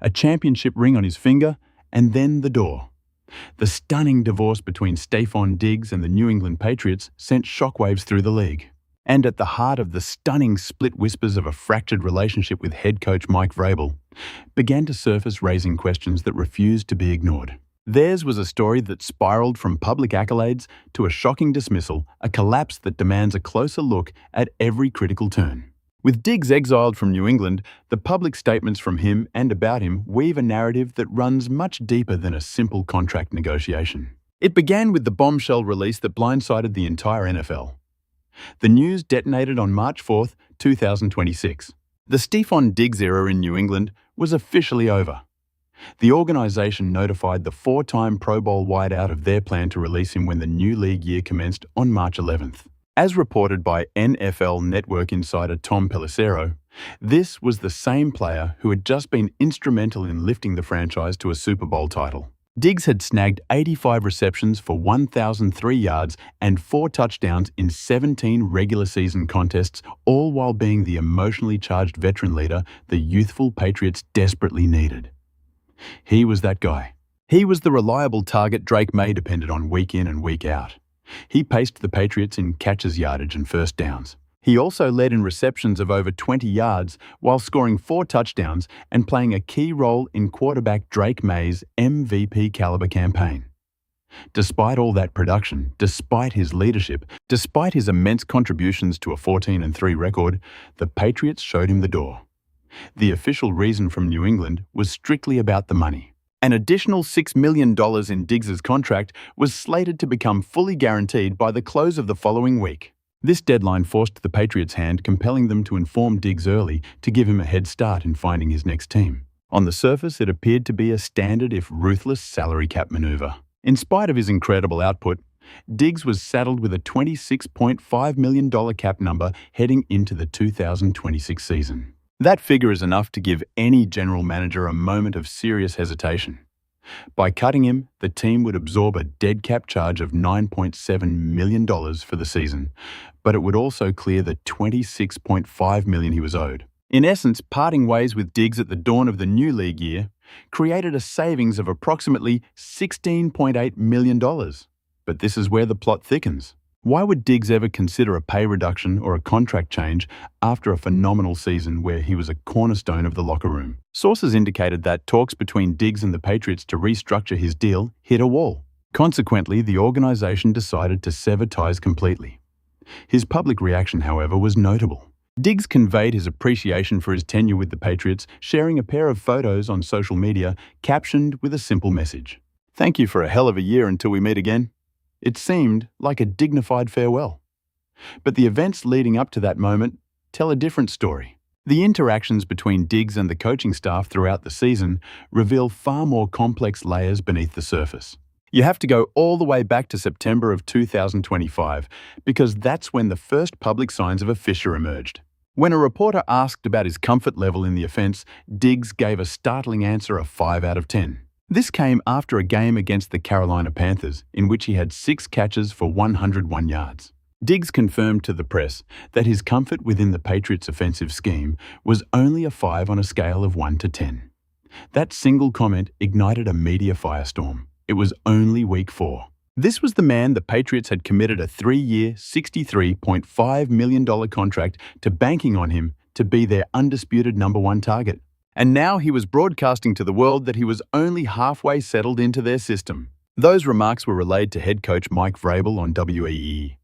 a championship ring on his finger, and then the door. The stunning divorce between Stefon Diggs and the New England Patriots sent shockwaves through the league. And at the heart of the stunning split whispers of a fractured relationship with head coach Mike Vrabel began to surface, raising questions that refused to be ignored. Theirs was a story that spiraled from public accolades to a shocking dismissal, a collapse that demands a closer look at every critical turn. With Diggs exiled from New England, the public statements from him and about him weave a narrative that runs much deeper than a simple contract negotiation. It began with the bombshell release that blindsided the entire NFL. The news detonated on March 4, 2026. The Stefon Diggs era in New England was officially over. The organization notified the four-time Pro Bowl wideout of their plan to release him when the new league year commenced on March 11th. As reported by NFL Network insider Tom Pelissero, this was the same player who had just been instrumental in lifting the franchise to a Super Bowl title. Diggs had snagged 85 receptions for 1,003 yards and 4 touchdowns in 17 regular season contests, all while being the emotionally charged veteran leader the youthful Patriots desperately needed. He was that guy. He was the reliable target Drake May depended on week in and week out. He paced the Patriots in catches, yardage, and first downs. He also led in receptions of over 20 yards while scoring 4 touchdowns and playing a key role in quarterback Drake May's MVP-caliber campaign. Despite all that production, despite his leadership, despite his immense contributions to a 14-3 record, the Patriots showed him the door. The official reason from New England was strictly about the money. An additional $6 million in Diggs' contract was slated to become fully guaranteed by the close of the following week. This deadline forced the Patriots' hand, compelling them to inform Diggs early to give him a head start in finding his next team. On the surface, it appeared to be a standard if ruthless salary cap maneuver. In spite of his incredible output, Diggs was saddled with a $26.5 million cap number heading into the 2026 season. That figure is enough to give any general manager a moment of serious hesitation. By cutting him, the team would absorb a dead cap charge of $9.7 million for the season, but it would also clear the $26.5 million he was owed. In essence, parting ways with Diggs at the dawn of the new league year created a savings of approximately $16.8 million. But this is where the plot thickens. Why would Diggs ever consider a pay reduction or a contract change after a phenomenal season where he was a cornerstone of the locker room? Sources indicated that talks between Diggs and the Patriots to restructure his deal hit a wall. Consequently, the organization decided to sever ties completely. His public reaction, however, was notable. Diggs conveyed his appreciation for his tenure with the Patriots, sharing a pair of photos on social media captioned with a simple message. "Thank you for a hell of a year until we meet again." It seemed like a dignified farewell. But the events leading up to that moment tell a different story. The interactions between Diggs and the coaching staff throughout the season reveal far more complex layers beneath the surface. You have to go all the way back to September of 2025, because that's when the first public signs of a fissure emerged. When a reporter asked about his comfort level in the offense, Diggs gave a startling answer of 5 out of 10. This came after a game against the Carolina Panthers, in which he had 6 catches for 101 yards. Diggs confirmed to the press that his comfort within the Patriots' offensive scheme was only a 5 on a scale of 1 to 10. That single comment ignited a media firestorm. It was only week 4. This was the man the Patriots had committed a 3-year, $63.5 million contract to, banking on him to be their undisputed number 1 target. And now he was broadcasting to the world that he was only halfway settled into their system. Those remarks were relayed to head coach Mike Vrabel on WEE.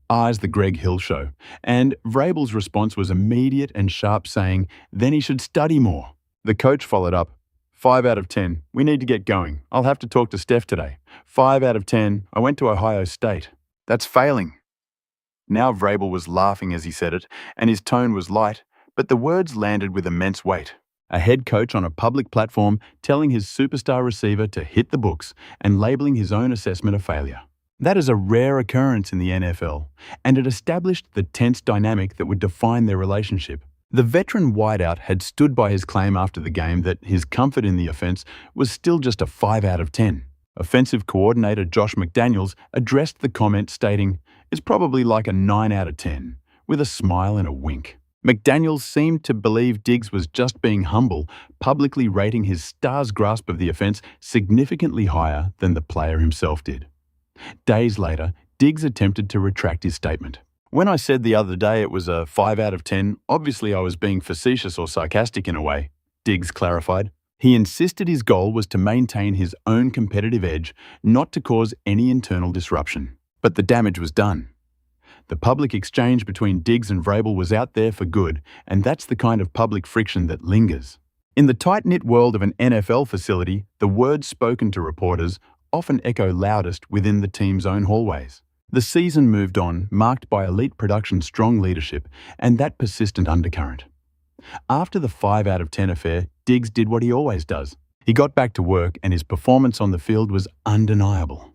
Eyes the Greg Hill Show, and Vrabel's response was immediate and sharp, saying, "Then he should study more." The coach followed up, 5 out of 10. We need to get going. I'll have to talk to Steph today. 5 out of 10. I went to Ohio State. That's failing. Now Vrabel was laughing as he said it, and his tone was light, but the words landed with immense weight. A head coach on a public platform telling his superstar receiver to hit the books and labeling his own assessment a failure. That is a rare occurrence in the NFL, and it established the tense dynamic that would define their relationship. The veteran wideout had stood by his claim after the game that his comfort in the offense was still just a 5 out of 10. Offensive coordinator Josh McDaniels addressed the comment, stating, "It's probably like a 9 out of 10, with a smile and a wink." McDaniels seemed to believe Diggs was just being humble, publicly rating his star's grasp of the offense significantly higher than the player himself did. Days later, Diggs attempted to retract his statement. "When I said the other day it was a 5 out of 10, obviously I was being facetious or sarcastic in a way," Diggs clarified. He insisted his goal was to maintain his own competitive edge, not to cause any internal disruption. But the damage was done. The public exchange between Diggs and Vrabel was out there for good, and that's the kind of public friction that lingers. In the tight-knit world of an NFL facility, the words spoken to reporters often echo loudest within the team's own hallways. The season moved on, marked by elite production, strong leadership, and that persistent undercurrent. After the 5 out of 10 affair, Diggs did what he always does. He got back to work, and his performance on the field was undeniable.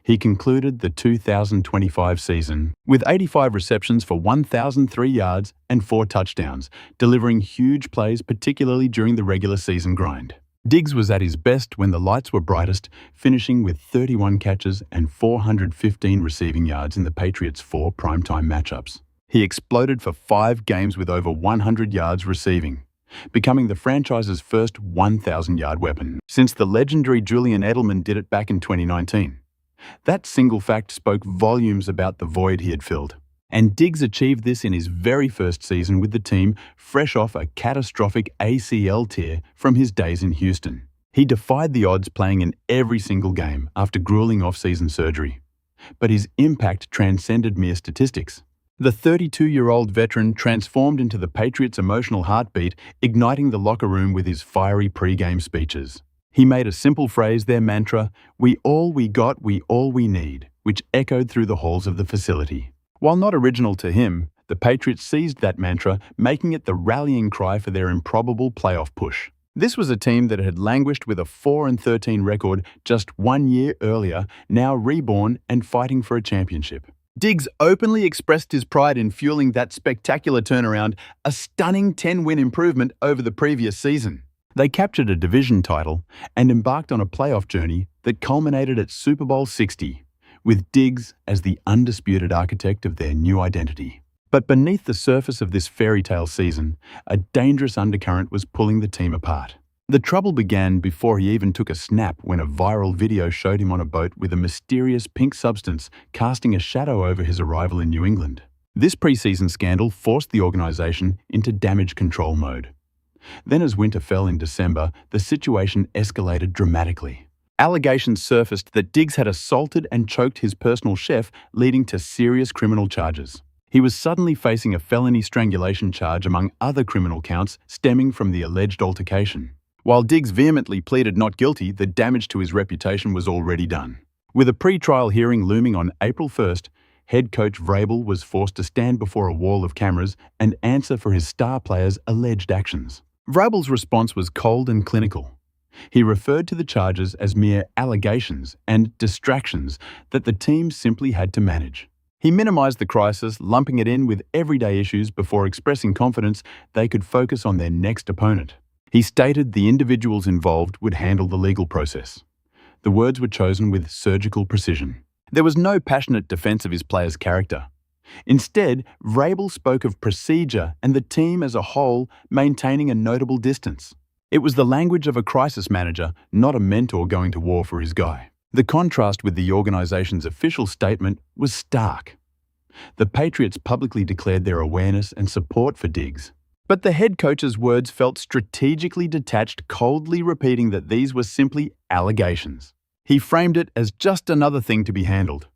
He concluded the 2025 season with 85 receptions for 1,003 yards and 4 touchdowns, delivering huge plays, particularly during the regular season grind. Diggs was at his best when the lights were brightest, finishing with 31 catches and 415 receiving yards in the Patriots' 4 primetime matchups. He exploded for 5 games with over 100 yards receiving, becoming the franchise's first 1,000-yard weapon since the legendary Julian Edelman did it back in 2019. That single fact spoke volumes about the void he had filled. And Diggs achieved this in his very first season with the team, fresh off a catastrophic ACL tear from his days in Houston. He defied the odds, playing in every single game after grueling off-season surgery. But his impact transcended mere statistics. The 32-year-old veteran transformed into the Patriots' emotional heartbeat, igniting the locker room with his fiery pre-game speeches. He made a simple phrase their mantra, "We all we got, we all we need," which echoed through the halls of the facility. While not original to him, the Patriots seized that mantra, making it the rallying cry for their improbable playoff push. This was a team that had languished with a 4-13 record just 1 year earlier, now reborn and fighting for a championship. Diggs openly expressed his pride in fueling that spectacular turnaround, a stunning 10-win improvement over the previous season. They captured a division title and embarked on a playoff journey that culminated at Super Bowl 60, with Diggs as the undisputed architect of their new identity. But beneath the surface of this fairy tale season, a dangerous undercurrent was pulling the team apart. The trouble began before he even took a snap, when a viral video showed him on a boat with a mysterious pink substance casting a shadow over his arrival in New England. This preseason scandal forced the organization into damage control mode. Then, as winter fell in December, the situation escalated dramatically. Allegations surfaced that Diggs had assaulted and choked his personal chef, leading to serious criminal charges. He was suddenly facing a felony strangulation charge among other criminal counts stemming from the alleged altercation. While Diggs vehemently pleaded not guilty, the damage to his reputation was already done. With a pre-trial hearing looming on April 1st, head coach Vrabel was forced to stand before a wall of cameras and answer for his star players' alleged actions. Vrabel's response was cold and clinical. He referred to the charges as mere allegations and distractions that the team simply had to manage. He minimized the crisis, lumping it in with everyday issues before expressing confidence they could focus on their next opponent. He stated the individuals involved would handle the legal process. The words were chosen with surgical precision. There was no passionate defense of his player's character. Instead, Vrabel spoke of procedure and the team as a whole maintaining a notable distance. It was the language of a crisis manager, not a mentor going to war for his guy. The contrast with the organization's official statement was stark. The Patriots publicly declared their awareness and support for Diggs. But the head coach's words felt strategically detached, coldly repeating that these were simply allegations. He framed it as just another thing to be handled.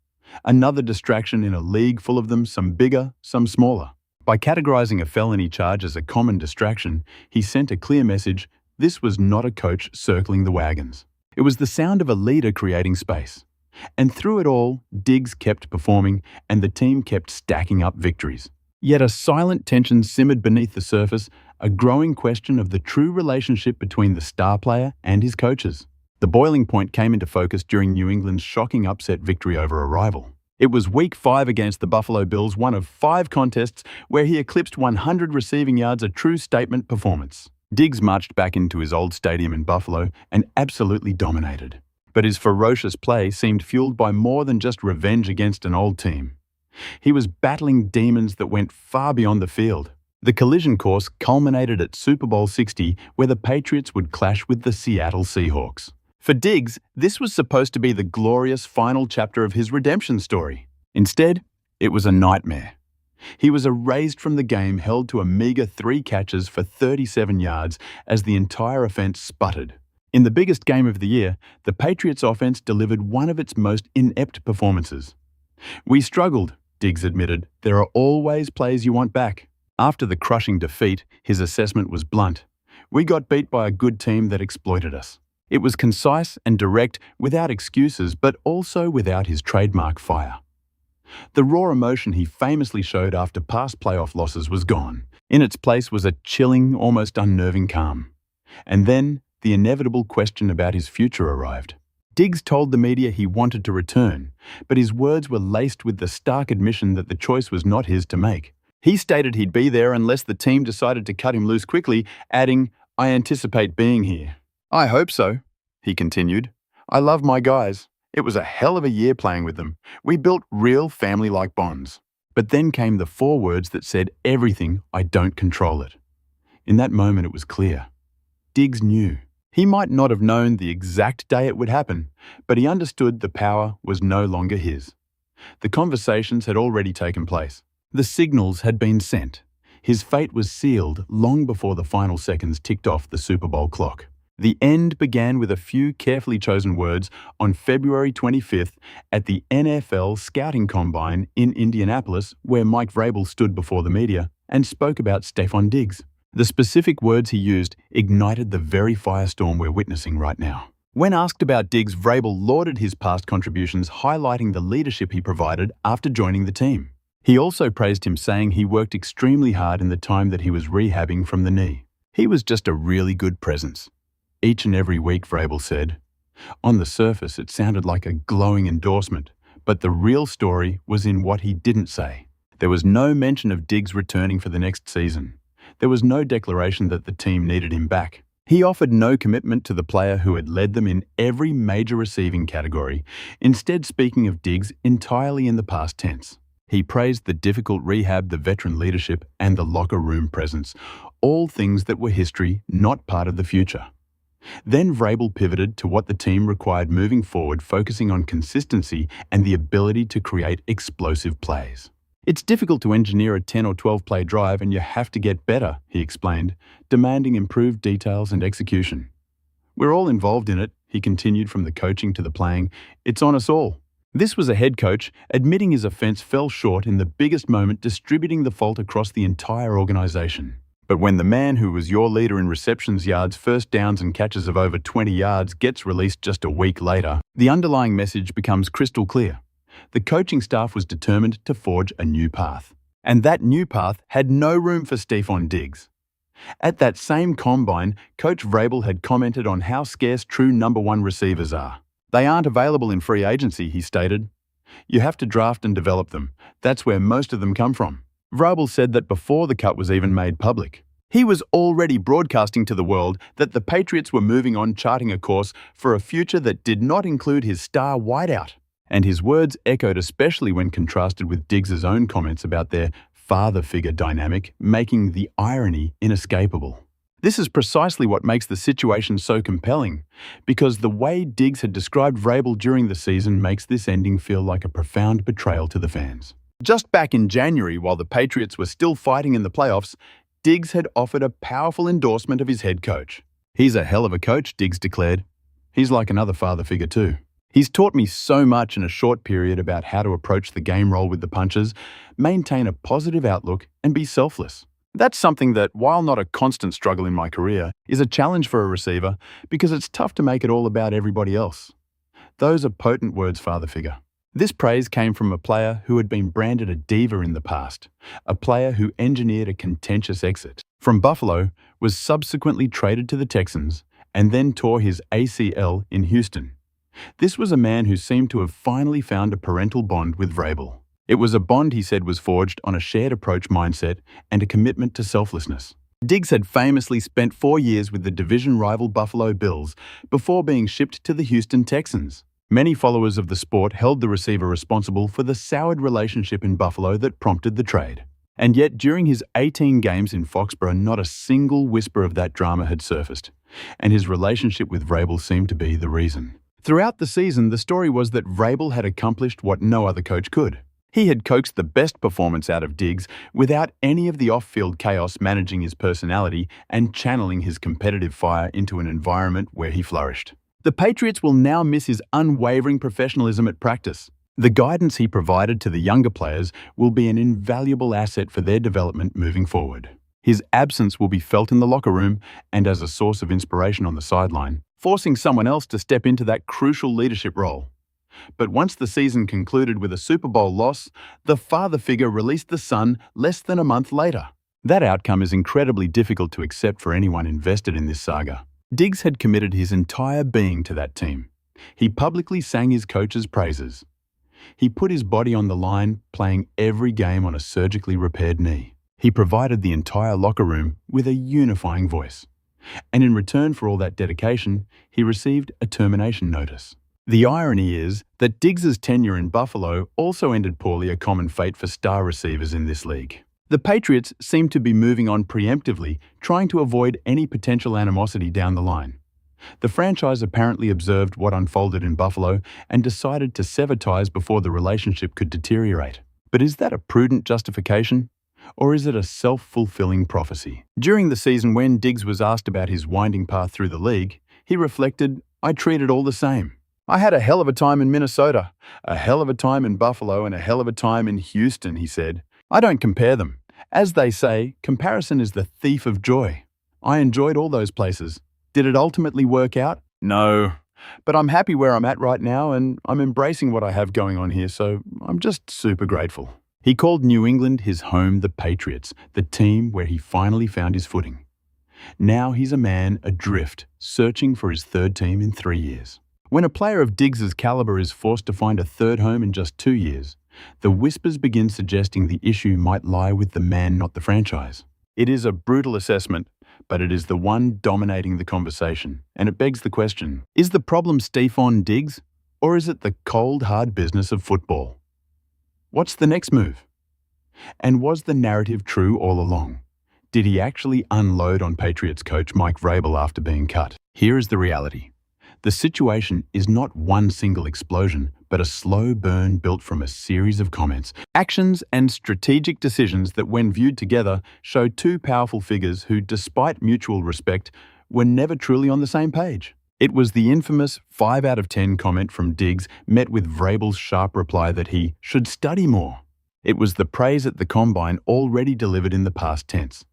Another distraction in a league full of them, some bigger, some smaller. By categorizing a felony charge as a common distraction, he sent a clear message: this was not a coach circling the wagons. It was the sound of a leader creating space. And through it all, Diggs kept performing, and the team kept stacking up victories. Yet a silent tension simmered beneath the surface, a growing question of the true relationship between the star player and his coaches. The boiling point came into focus during New England's shocking upset victory over a rival. It was Week 5 against the Buffalo Bills, one of 5 contests where he eclipsed 100 receiving yards, a true statement performance. Diggs marched back into his old stadium in Buffalo and absolutely dominated. But his ferocious play seemed fueled by more than just revenge against an old team. He was battling demons that went far beyond the field. The collision course culminated at Super Bowl 60, where the Patriots would clash with the Seattle Seahawks. For Diggs, this was supposed to be the glorious final chapter of his redemption story. Instead, it was a nightmare. He was erased from the game, held to a meager 3 catches for 37 yards as the entire offense sputtered. In the biggest game of the year, the Patriots offense delivered one of its most inept performances. "We struggled," Diggs admitted. "There are always plays you want back." After the crushing defeat, his assessment was blunt. "We got beat by a good team that exploited us." It was concise and direct, without excuses, but also without his trademark fire. The raw emotion he famously showed after past playoff losses was gone. In its place was a chilling, almost unnerving calm. And then, the inevitable question about his future arrived. Diggs told the media he wanted to return, but his words were laced with the stark admission that the choice was not his to make. He stated he'd be there unless the team decided to cut him loose quickly, adding, "I anticipate being here." "I hope so," he continued. "I love my guys. It was a hell of a year playing with them. We built real family-like bonds." But then came the 4 words that said everything: "I don't control it." In that moment, it was clear. Diggs knew. He might not have known the exact day it would happen, but he understood the power was no longer his. The conversations had already taken place. The signals had been sent. His fate was sealed long before the final seconds ticked off the Super Bowl clock. The end began with a few carefully chosen words on February 25th at the NFL Scouting Combine in Indianapolis, where Mike Vrabel stood before the media and spoke about Stefon Diggs. The specific words he used ignited the very firestorm we're witnessing right now. When asked about Diggs, Vrabel lauded his past contributions, highlighting the leadership he provided after joining the team. He also praised him, saying he worked extremely hard in the time that he was rehabbing from the knee. "He was just a really good presence each and every week," Vrabel said. On the surface, it sounded like a glowing endorsement, but the real story was in what he didn't say. There was no mention of Diggs returning for the next season. There was no declaration that the team needed him back. He offered no commitment to the player who had led them in every major receiving category, instead speaking of Diggs entirely in the past tense. He praised the difficult rehab, the veteran leadership, and the locker room presence, all things that were history, not part of the future. Then Vrabel pivoted to what the team required moving forward, focusing on consistency and the ability to create explosive plays. "It's difficult to engineer a 10 or 12 play drive, and you have to get better," he explained, demanding improved details and execution. "We're all involved in it," he continued, "from the coaching to the playing. It's on us all." This was a head coach admitting his offense fell short in the biggest moment, distributing the fault across the entire organization. But when the man who was your leader in receptions, yards, first downs, and catches of over 20 yards gets released just a week later, the underlying message becomes crystal clear. The coaching staff was determined to forge a new path. And that new path had no room for Stefon Diggs. At that same combine, Coach Vrabel had commented on how scarce true number 1 receivers are. "They aren't available in free agency," he stated. "You have to draft and develop them. That's where most of them come from." Vrabel said that before the cut was even made public. He was already broadcasting to the world that the Patriots were moving on, charting a course for a future that did not include his star wideout. And his words echoed, especially when contrasted with Diggs' own comments about their father figure dynamic, making the irony inescapable. This is precisely what makes the situation so compelling, because the way Diggs had described Vrabel during the season makes this ending feel like a profound betrayal to the fans. Just back in January, while the Patriots were still fighting in the playoffs, Diggs had offered a powerful endorsement of his head coach. "He's a hell of a coach," Diggs declared. "He's like another father figure too. He's taught me so much in a short period about how to approach the game, roll with the punches, maintain a positive outlook, and be selfless. That's something that, while not a constant struggle in my career, is a challenge for a receiver because it's tough to make it all about everybody else." Those are potent words, father figure. This praise came from a player who had been branded a diva in the past, a player who engineered a contentious exit from Buffalo, was subsequently traded to the Texans, and then tore his ACL in Houston. This was a man who seemed to have finally found a parental bond with Vrabel. It was a bond he said was forged on a shared approach mindset and a commitment to selflessness. Diggs had famously spent 4 years with the division rival Buffalo Bills before being shipped to the Houston Texans. Many followers of the sport held the receiver responsible for the soured relationship in Buffalo that prompted the trade. And yet, during his 18 games in Foxborough, not a single whisper of that drama had surfaced, and his relationship with Vrabel seemed to be the reason. Throughout the season, the story was that Vrabel had accomplished what no other coach could. He had coaxed the best performance out of Diggs without any of the off-field chaos, managing his personality and channeling his competitive fire into an environment where he flourished. The Patriots will now miss his unwavering professionalism at practice. The guidance he provided to the younger players will be an invaluable asset for their development moving forward. His absence will be felt in the locker room and as a source of inspiration on the sideline, forcing someone else to step into that crucial leadership role. But once the season concluded with a Super Bowl loss, the father figure released the son less than a month later. That outcome is incredibly difficult to accept for anyone invested in this saga. Diggs had committed his entire being to that team. He publicly sang his coach's praises. He put his body on the line, playing every game on a surgically repaired knee. He provided the entire locker room with a unifying voice. And in return for all that dedication, he received a termination notice. The irony is that Diggs' tenure in Buffalo also ended poorly, a common fate for star receivers in this league. The Patriots seem to be moving on preemptively, trying to avoid any potential animosity down the line. The franchise apparently observed what unfolded in Buffalo and decided to sever ties before the relationship could deteriorate. But is that a prudent justification? Or is it a self-fulfilling prophecy? During the season, when Diggs was asked about his winding path through the league, he reflected, "I treat it all the same. I had a hell of a time in Minnesota, a hell of a time in Buffalo, and a hell of a time in Houston," he said. "I don't compare them. As they say, comparison is the thief of joy. I enjoyed all those places. Did it ultimately work out? No. But I'm happy where I'm at right now, and I'm embracing what I have going on here, so I'm just super grateful." He called New England his home, the Patriots, the team where he finally found his footing. Now he's a man adrift, searching for his third team in 3 years. When a player of Diggs' caliber is forced to find a third home in just 2 years, the whispers begin suggesting the issue might lie with the man, not the franchise. It is a brutal assessment, but it is the one dominating the conversation, and it begs the question, is the problem Stefon Diggs, or is it the cold, hard business of football? What's the next move? And was the narrative true all along? Did he actually unload on Patriots coach Mike Vrabel after being cut? Here is the reality. The situation is not one single explosion, but a slow burn built from a series of comments, actions, and strategic decisions that, when viewed together, show two powerful figures who, despite mutual respect, were never truly on the same page. It was the infamous 5 out of 10 comment from Diggs met with Vrabel's sharp reply that he should study more. It was the praise at the combine already delivered in the past tense.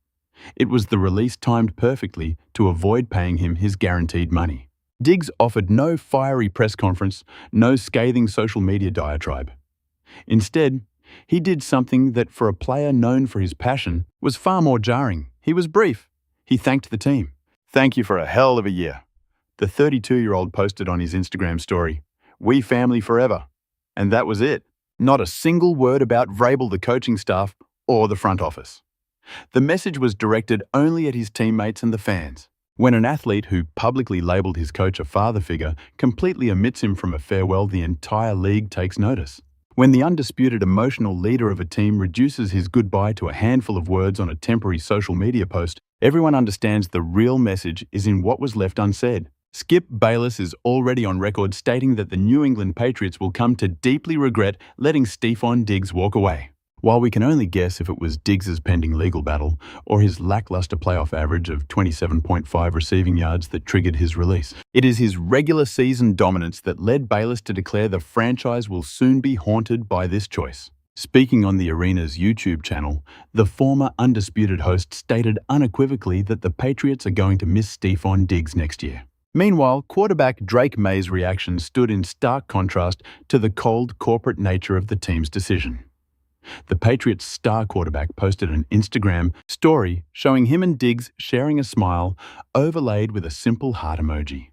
It was the release timed perfectly to avoid paying him his guaranteed money. Diggs offered no fiery press conference, no scathing social media diatribe. Instead, he did something that, for a player known for his passion, was far more jarring. He was brief. He thanked the team. "Thank you for a hell of a year." The 32-year-old posted on his Instagram story, "We family forever." And that was it. Not a single word about Vrabel, the coaching staff, or the front office. The message was directed only at his teammates and the fans. When an athlete who publicly labeled his coach a father figure completely omits him from a farewell, the entire league takes notice. When the undisputed emotional leader of a team reduces his goodbye to a handful of words on a temporary social media post, everyone understands the real message is in what was left unsaid. Skip Bayless is already on record stating that the New England Patriots will come to deeply regret letting Stefon Diggs walk away. While we can only guess if it was Diggs' pending legal battle or his lackluster playoff average of 27.5 receiving yards that triggered his release, it is his regular season dominance that led Bayless to declare the franchise will soon be haunted by this choice. Speaking on the arena's YouTube channel, the former undisputed host stated unequivocally that the Patriots are going to miss Stefon Diggs next year. Meanwhile, quarterback Drake May's reaction stood in stark contrast to the cold corporate nature of the team's decision. The Patriots' star quarterback posted an Instagram story showing him and Diggs sharing a smile overlaid with a simple heart emoji.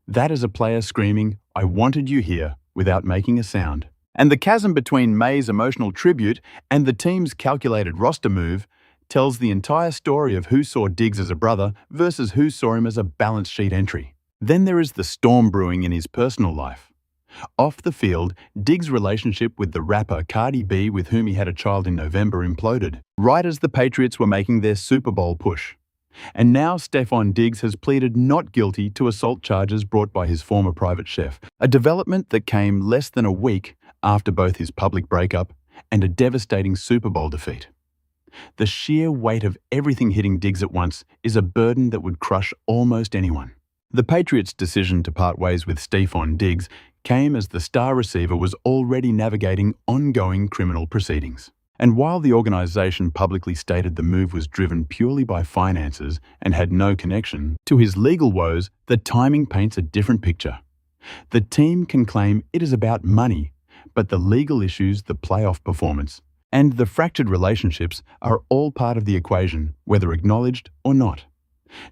That is a player screaming, "I wanted you here," without making a sound. And the chasm between May's emotional tribute and the team's calculated roster move tells the entire story of who saw Diggs as a brother versus who saw him as a balance sheet entry. Then there is the storm brewing in his personal life. Off the field, Diggs' relationship with the rapper Cardi B, with whom he had a child in November, imploded, right as the Patriots were making their Super Bowl push. And now Stefon Diggs has pleaded not guilty to assault charges brought by his former private chef, a development that came less than a week after both his public breakup and a devastating Super Bowl defeat. The sheer weight of everything hitting Diggs at once is a burden that would crush almost anyone. The Patriots' decision to part ways with Stefon Diggs came as the star receiver was already navigating ongoing criminal proceedings. And while the organization publicly stated the move was driven purely by finances and had no connection to his legal woes, the timing paints a different picture. The team can claim it is about money, but the legal issues, the playoff performance, and the fractured relationships are all part of the equation, whether acknowledged or not.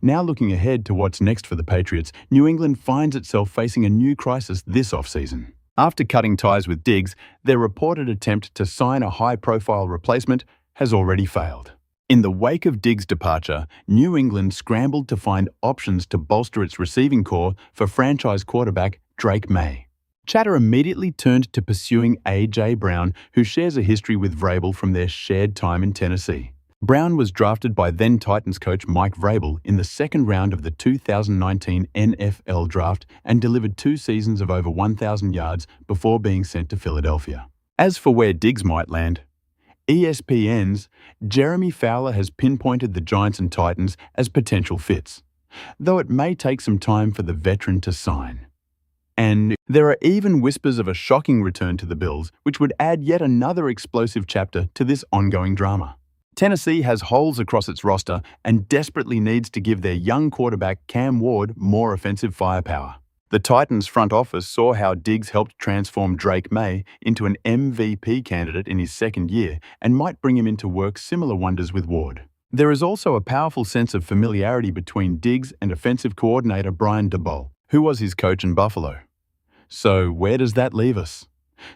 Now looking ahead to what's next for the Patriots, New England finds itself facing a new crisis this offseason. After cutting ties with Diggs, their reported attempt to sign a high-profile replacement has already failed. In the wake of Diggs' departure, New England scrambled to find options to bolster its receiving core for franchise quarterback Drake May. Chatter immediately turned to pursuing A.J. Brown, who shares a history with Vrabel from their shared time in Tennessee. Brown was drafted by then Titans coach Mike Vrabel in the second round of the 2019 NFL Draft and delivered 2 seasons of over 1,000 yards before being sent to Philadelphia. As for where Diggs might land, ESPN's Jeremy Fowler has pinpointed the Giants and Titans as potential fits, though it may take some time for the veteran to sign. And there are even whispers of a shocking return to the Bills, which would add yet another explosive chapter to this ongoing drama. Tennessee has holes across its roster and desperately needs to give their young quarterback Cam Ward more offensive firepower. The Titans front office saw how Diggs helped transform Drake May into an MVP candidate in his second year and might bring him into work similar wonders with Ward. There is also a powerful sense of familiarity between Diggs and offensive coordinator Brian Daboll, who was his coach in Buffalo. So where does that leave us?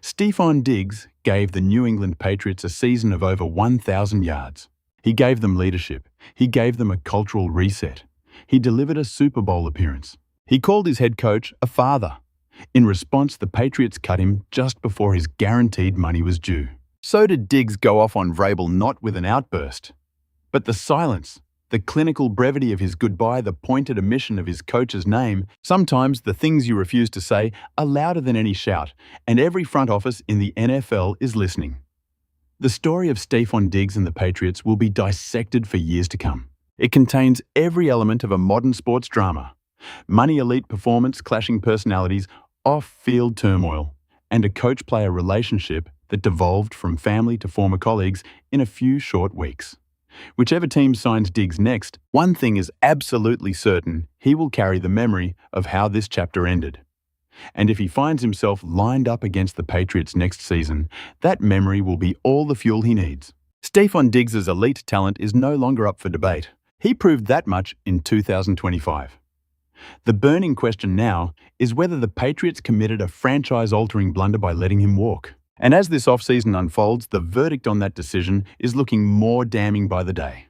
Stefon Diggs gave the New England Patriots a season of over 1,000 yards. He gave them leadership. He gave them a cultural reset. He delivered a Super Bowl appearance. He called his head coach a father. In response, the Patriots cut him just before his guaranteed money was due. So did Diggs go off on Vrabel, not with an outburst, but the silence, the clinical brevity of his goodbye, the pointed omission of his coach's name. Sometimes the things you refuse to say are louder than any shout, and every front office in the NFL is listening. The story of Stefon Diggs and the Patriots will be dissected for years to come. It contains every element of a modern sports drama: money, elite performance, clashing personalities, off-field turmoil, and a coach-player relationship that devolved from family to former colleagues in a few short weeks. Whichever team signs Diggs next, one thing is absolutely certain: he will carry the memory of how this chapter ended. And if he finds himself lined up against the Patriots next season, that memory will be all the fuel he needs. Stefon Diggs' elite talent is no longer up for debate. He proved that much in 2025. The burning question now is whether the Patriots committed a franchise-altering blunder by letting him walk. And as this offseason unfolds, the verdict on that decision is looking more damning by the day.